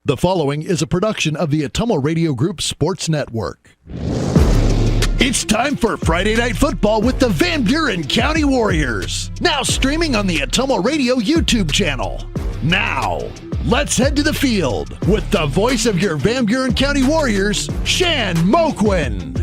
The following is a production of the Atomo Radio Group Sports Network. It's time for Friday Night Football with the Van Buren County Warriors. Now streaming on the Atomo Radio YouTube channel. Now, let's head to the field with the voice of your Van Buren County Warriors, Shan Moquin.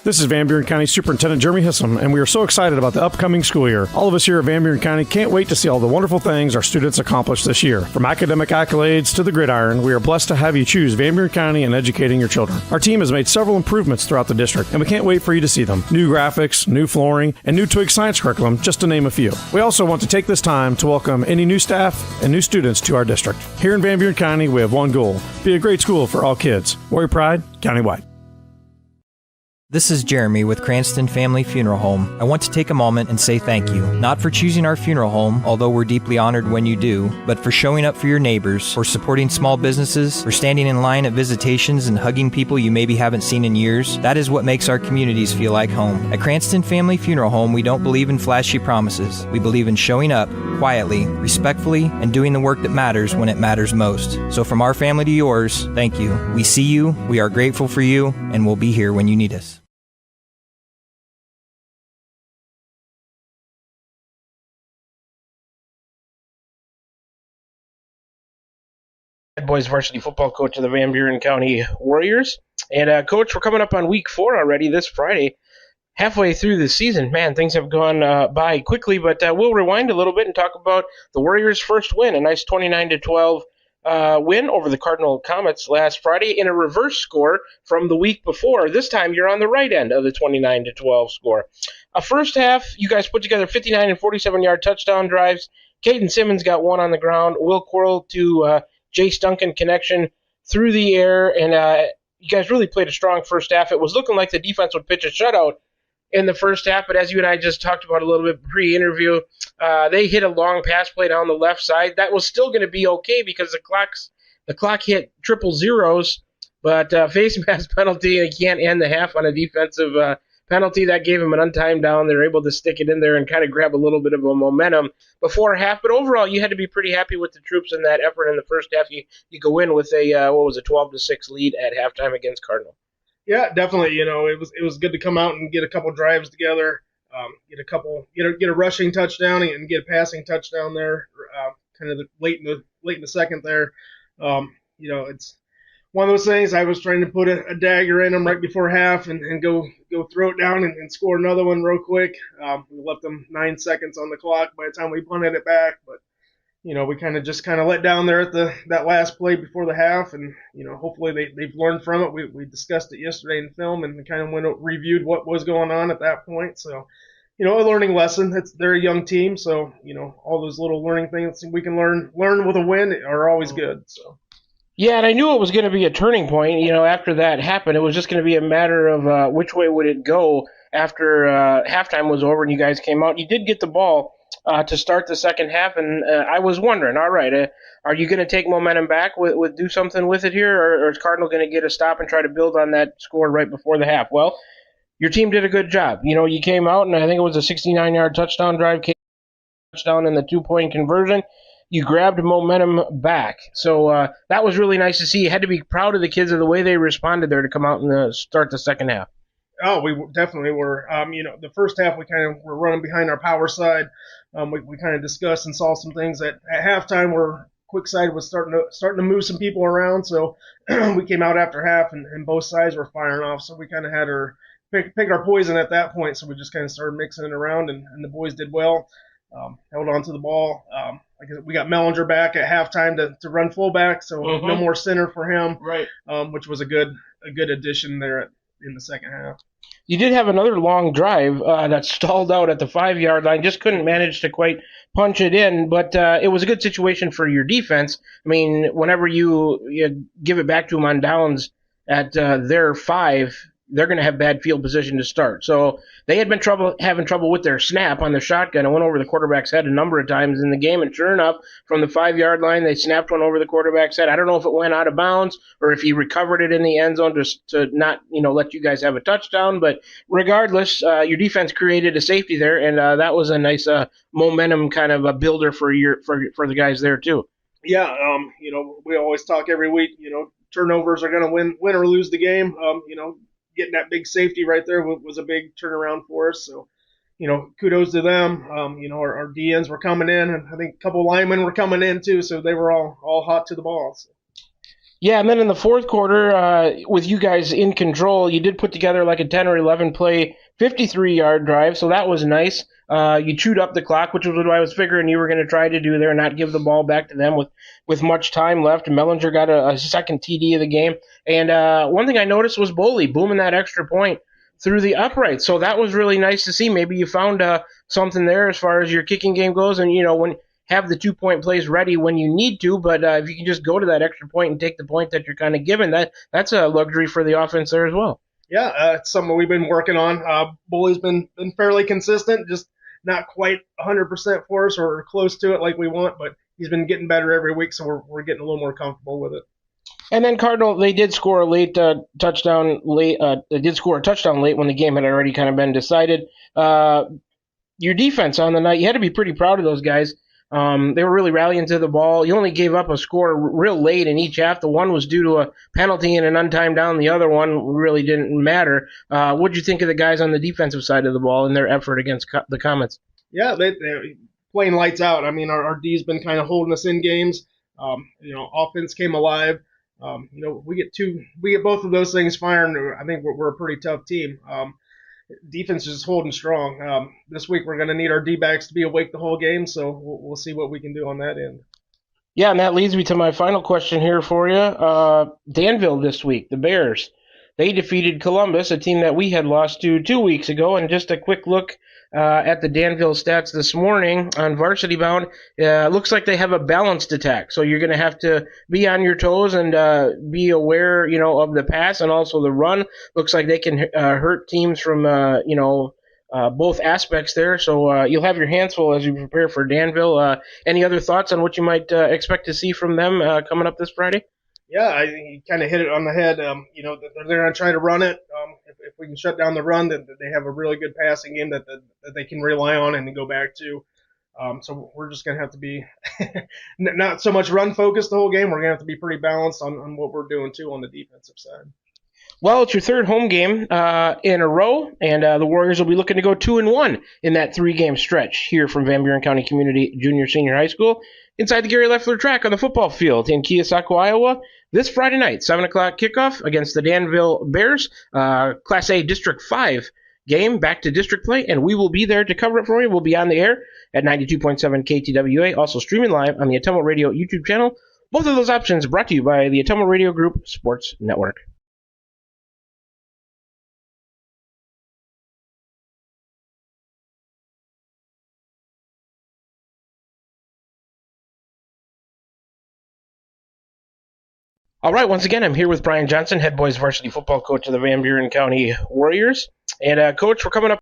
This is Van Buren County Superintendent Jeremy Hissam, and we are so excited about the upcoming school year. All of us here at Van Buren County can't wait to see all the wonderful things our students accomplish this year. From academic accolades to the gridiron, we are blessed to have you choose Van Buren County in educating your children. Our team has made several improvements throughout the district, and we can't wait for you to see them. New graphics, new flooring, and new Twig science curriculum, just to name a few. We also want to take this time to welcome any new staff and new students to our district. Here in Van Buren County, we have one goal: be a great school for all kids. Warrior Pride, countywide. This is Jeremy with Cranston Family Funeral Home. I want to take a moment and say thank you, not for choosing our funeral home, although we're deeply honored when you do, but for showing up for your neighbors, for supporting small businesses, for standing in line at visitations and hugging people you maybe haven't seen in years. That is what makes our communities feel like home. At Cranston Family Funeral Home, we don't believe in flashy promises. We believe in showing up quietly, respectfully, and doing the work that matters when it matters most. So from our family to yours, thank you. We see you, we are grateful for you, and we'll be here when you need us. Boys varsity football coach of the Van Buren County Warriors. And Coach, we're coming up on week 4 already this Friday. Halfway through the season, man, things have gone by quickly, but we'll rewind a little bit and talk about the Warriors' first win, a nice 29-12 win over the Cardinal Comets last Friday in a reverse score from the week before. This time you're on the right end of the 29-12 score. First half, you guys put together 59 and 47-yard touchdown drives. Caden Simmons got one on the ground. Will Quarrell to Jace Duncan connection through the air, and you guys really played a strong first half. It was looking like the defense would pitch a shutout in the first half, but as you and I just talked about a little bit pre-interview, they hit a long pass play down the left side. That was still going to be okay because the clock hit triple zeros, but face mask penalty, and you can't end the half on a defensive penalty. That gave them an untimed down. They were able to stick it in there and kind of grab a little bit of a momentum before half. But overall, you had to be pretty happy with the troops in that effort in the first half. You go in with a 12-6 lead at halftime against Cardinal. Yeah, definitely. It was good to come out and get a couple drives together, get a rushing touchdown and get a passing touchdown there, kind of late in the second there. It's one of those things. I was trying to put a dagger in them right before half and go throw it down and score another one real quick. We left them 9 seconds on the clock by the time we punted it back, but we kind of let down there at that last play before the half, and hopefully they've learned from it. We discussed it yesterday in film and kind of reviewed what was going on at that point. So a learning lesson. They're a young team, so all those little learning things we can learn with a win are always good. So. Yeah, and I knew it was going to be a turning point. After that happened, it was just going to be a matter of which way would it go after halftime was over and you guys came out. You did get the ball to start the second half, and I was wondering, all right, are you going to take momentum back with do something with it here, or is Cardinal going to get a stop and try to build on that score right before the half? Well, your team did a good job. You came out, and I think it was a 69-yard touchdown drive, touchdown and the 2-point conversion. You grabbed momentum back. So that was really nice to see. You had to be proud of the kids of the way they responded there to come out and start the second half. Oh, we definitely were. The first half we kind of were running behind our power side. We kind of discussed and saw some things at halftime where quick side was starting to move some people around. So we came out after half and both sides were firing off. So we kind of had pick our poison at that point. So we just kind of started mixing it around, and the boys did well. Held on to the ball. We got Mellinger back at halftime to run fullback, so no more center for him, right? Which was a good addition there in the second half. You did have another long drive that stalled out at the 5-yard line, just couldn't manage to quite punch it in, but it was a good situation for your defense. I mean, whenever you give it back to them on downs at their 5, they're going to have bad field position to start. So they had been having trouble with their snap on the shotgun and went over the quarterback's head a number of times in the game. And sure enough, from the 5-yard line, they snapped one over the quarterback's head. I don't know if it went out of bounds or if he recovered it in the end zone just to not, let you guys have a touchdown. But regardless, your defense created a safety there, and that was a nice momentum kind of a builder for the guys there too. Yeah, we always talk every week. Turnovers are going to win or lose the game. Getting that big safety right there was a big turnaround for us. So, kudos to them. Our DNs were coming in, and I think a couple linemen were coming in too, so they were all hot to the ball. So. Yeah, and then in the fourth quarter, with you guys in control, you did put together like a 10 or 11 play 53-yard drive, so that was nice. You chewed up the clock, which was what I was figuring you were going to try to do there, not give the ball back to them with much time left. Mellinger got a second TD of the game. And one thing I noticed was Boley booming that extra point through the upright. So that was really nice to see. Maybe you found something there as far as your kicking game goes. And, when have the 2-point plays ready when you need to, but if you can just go to that extra point and take the point that you're kind of given, that's a luxury for the offense there as well. Yeah, it's something we've been working on. Bully's been fairly consistent, just not quite 100% for us or close to it like we want, but he's been getting better every week, so we're getting a little more comfortable with it. And then Cardinal, they did score a late touchdown late. They did score a touchdown late when the game had already kind of been decided. Your defense on the night, you had to be pretty proud of those guys. They were really rallying to the ball. You only gave up a score real late in each half. The one was due to a penalty and an untimed down. The other one really didn't matter. What did you think of the guys on the defensive side of the ball and their effort against the Comets? Yeah, they're playing lights out. I mean, our D's been kind of holding us in games. Offense came alive. We get both of those things firing. I think we're a pretty tough team. Defense is holding strong. This week we're going to need our D-backs to be awake the whole game, so we'll see what we can do on that end. Yeah, and that leads me to my final question here for you. Danville this week, the Bears. They defeated Columbus, a team that we had lost to 2 weeks ago. And just a quick look at the Danville stats this morning on Varsity Bound. Looks like they have a balanced attack. So you're going to have to be on your toes and be aware, of the pass and also the run. Looks like they can hurt teams from, both aspects there. So you'll have your hands full as you prepare for Danville. Any other thoughts on what you might expect to see from them coming up this Friday? Yeah, you kind of hit it on the head. They're going to try to run it. If we can shut down the run, then they have a really good passing game that they can rely on and go back to. So we're just going to have to be not so much run focused the whole game. We're going to have to be pretty balanced on what we're doing, too, on the defensive side. Well, it's your third home game in a row, and the Warriors will be looking to go 2-1 in that 3-game stretch here from Van Buren County Community Junior Senior High School inside the Gary Leffler track on the football field in Keosauqua, Iowa. This Friday night, 7 o'clock kickoff against the Danville Bears, Class A District 5 game, back to district play, and we will be there to cover it for you. We'll be on the air at 92.7 KTWA, also streaming live on the Atomo Radio YouTube channel. Both of those options brought to you by the Atomo Radio Group Sports Network. All right, once again, I'm here with Brian Johnson, head boys varsity football coach of the Van Buren County Warriors. And, Coach, we're coming up.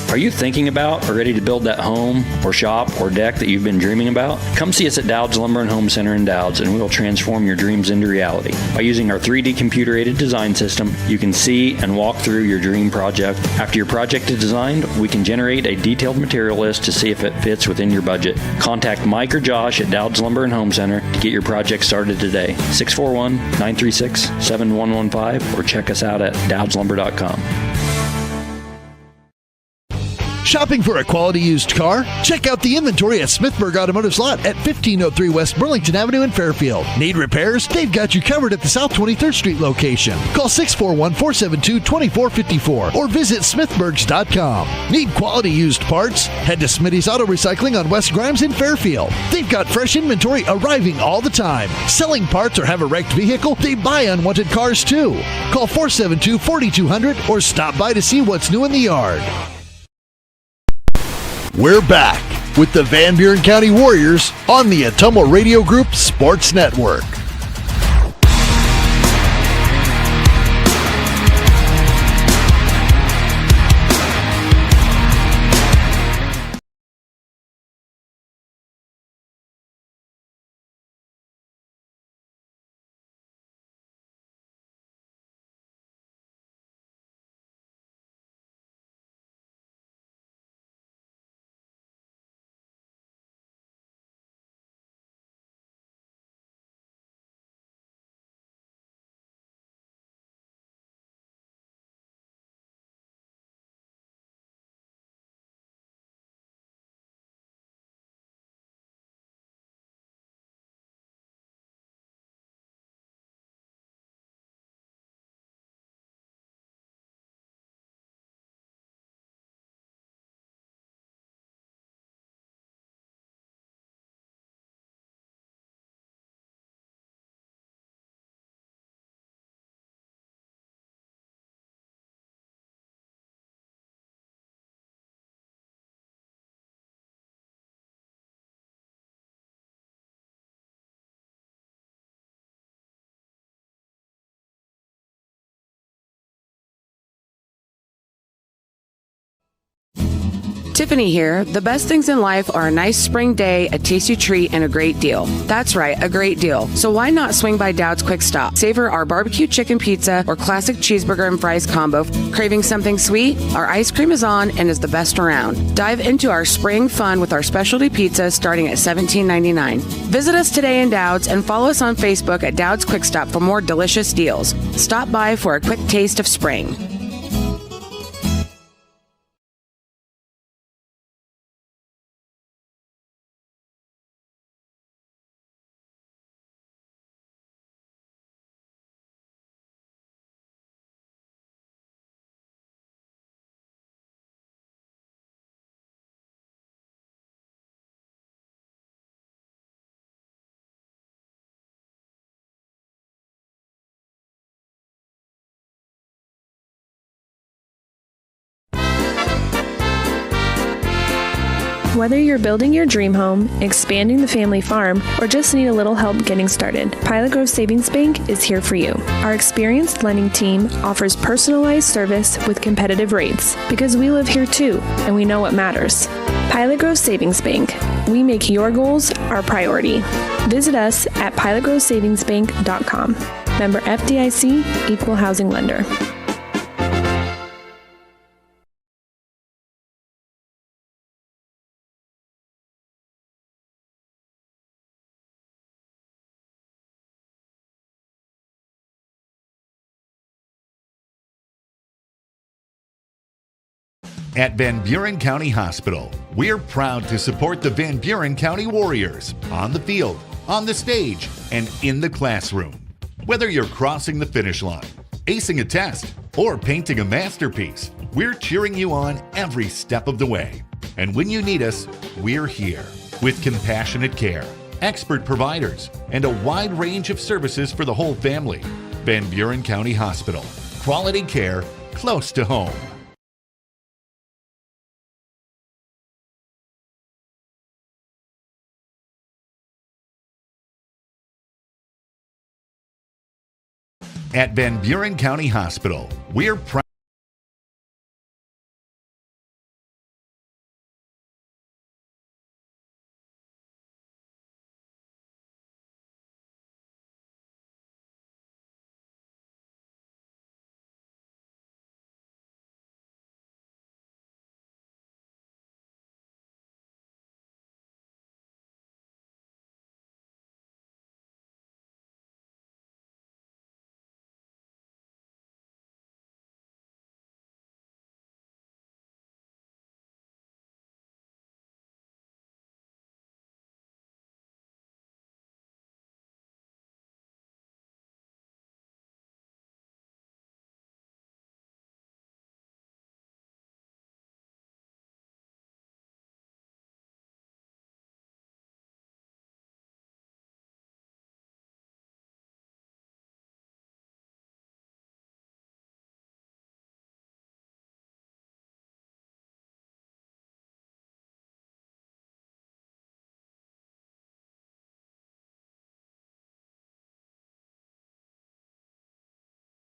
Are you thinking about or ready to build that home or shop or deck that you've been dreaming about? Come see us at Dowd's Lumber and Home Center in Dowd's, and we will transform your dreams into reality. By using our 3D computer-aided design system, you can see and walk through your dream project. After your project is designed, we can generate a detailed material list to see if it fits within your budget. Contact Mike or Josh at Dowd's Lumber and Home Center to get your project started today. 641-936-7115 or check us out at dowdslumber.com. Shopping for a quality used car? Check out the inventory at Smithburg Automotive Lot at 1503 West Burlington Avenue in Fairfield. Need repairs? They've got you covered at the South 23rd Street location. Call 641-472-2454 or visit smithburgs.com. Need quality used parts? Head to Smitty's Auto Recycling on West Grimes in Fairfield. They've got fresh inventory arriving all the time. Selling parts or have a wrecked vehicle? They buy unwanted cars too. Call 472-4200 or stop by to see what's new in the yard. We're back with the Van Buren County Warriors on the Atomo Radio Group Sports Network. Tiffany here. The best things in life are a nice spring day, a tasty treat, and a great deal. That's right, a great deal. So why not swing by Dowd's Quick Stop? Savor our barbecue chicken pizza or classic cheeseburger and fries combo. Craving something sweet? Our ice cream is on and is the best around. Dive into our spring fun with our specialty pizza starting at $17.99. Visit us today in Dowd's and follow us on Facebook at Dowd's Quick Stop for more delicious deals. Stop by for a quick taste of spring. Whether you're building your dream home, expanding the family farm, or just need a little help getting started, Pilot Grove Savings Bank is here for you. Our experienced lending team offers personalized service with competitive rates because we live here too, and we know what matters. Pilot Grove Savings Bank. We make your goals our priority. Visit us at pilotgrovesavingsbank.com. Member FDIC, Equal Housing Lender. At Van Buren County Hospital, we're proud to support the Van Buren County Warriors on the field, on the stage, and in the classroom. Whether you're crossing the finish line, acing a test, or painting a masterpiece, we're cheering you on every step of the way. And when you need us, we're here with compassionate care, expert providers, and a wide range of services for the whole family. Van Buren County Hospital. Quality care close to home. At Van Buren County Hospital, we're proud